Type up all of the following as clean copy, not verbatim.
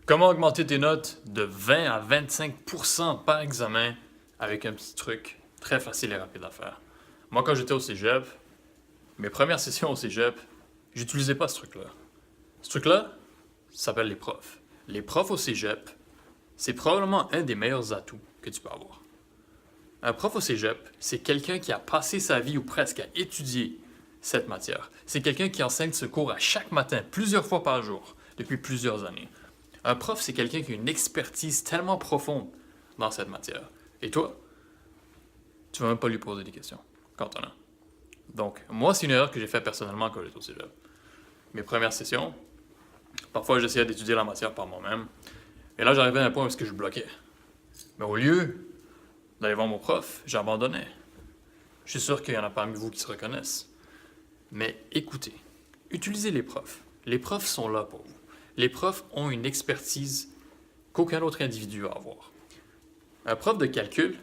Comment augmenter tes notes de 20 à 25% par examen avec un petit truc très facile et rapide à faire. Moi, quand j'étais au cégep, mes premières sessions au cégep, j'utilisais pas ce truc-là. Ce truc-là, ça s'appelle les profs. Les profs au cégep, c'est probablement un des meilleurs atouts que tu peux avoir. Un prof au cégep, c'est quelqu'un qui a passé sa vie ou presque à étudier cette matière. C'est quelqu'un qui enseigne ce cours à chaque matin, plusieurs fois par jour, depuis plusieurs années. Un prof, c'est quelqu'un qui a une expertise tellement profonde dans cette matière. Et toi, tu vas même pas lui poser des questions quand on a. Donc, moi, c'est une erreur que j'ai faite personnellement quand j'étais au cégep. Mes premières sessions, parfois j'essayais d'étudier la matière par moi-même. Et là, j'arrivais à un point où je bloquais. Mais au lieu d'aller voir mon prof, j'abandonnais. Je suis sûr qu'il y en a parmi vous qui se reconnaissent. Mais écoutez, utilisez les profs. Les profs sont là pour vous. Les profs ont une expertise qu'aucun autre individu va avoir. Un prof de calcul,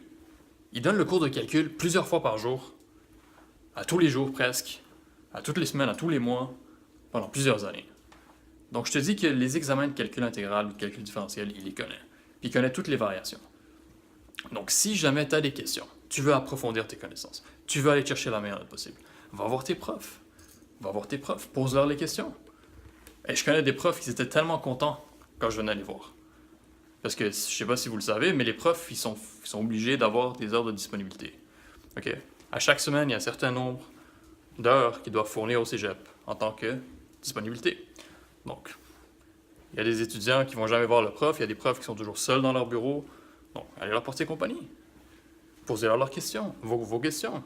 il donne le cours de calcul plusieurs fois par jour, à tous les jours presque, à toutes les semaines, à tous les mois, pendant plusieurs années. Donc je te dis que les examens de calcul intégral ou de calcul différentiel, il les connaît. Puis il connaît toutes les variations. Donc si jamais tu as des questions, tu veux approfondir tes connaissances, tu veux aller chercher la meilleure note possible, va voir tes profs. Va voir tes profs, pose-leur les questions. Et je connais des profs qui étaient tellement contents quand je venais les voir. Parce que, je sais pas si vous le savez, mais les profs, ils sont obligés d'avoir des heures de disponibilité. OK? À chaque semaine, il y a un certain nombre d'heures qu'ils doivent fournir au cégep en tant que disponibilité. Donc, il y a des étudiants qui vont jamais voir le prof, il y a des profs qui sont toujours seuls dans leur bureau. Donc, allez leur porter compagnie. Posez-leur leurs questions, vos questions.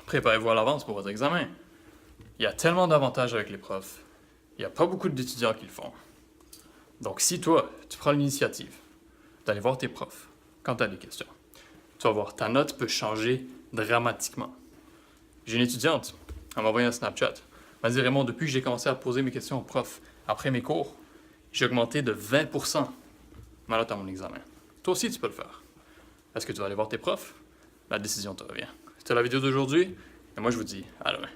Préparez-vous à l'avance pour votre examen. Il y a tellement d'avantages avec les profs. Il n'y a pas beaucoup d'étudiants qui le font. Donc, si toi, tu prends l'initiative d'aller voir tes profs quand tu as des questions, tu vas voir, ta note peut changer dramatiquement. J'ai une étudiante, elle m'a envoyé un Snapchat. Elle m'a dit, Raymond, depuis que j'ai commencé à poser mes questions aux profs après mes cours, j'ai augmenté de 20% ma note à mon examen. Toi aussi, tu peux le faire. Est-ce que tu vas aller voir tes profs? La décision te revient. C'était la vidéo d'aujourd'hui, et moi je vous dis à demain.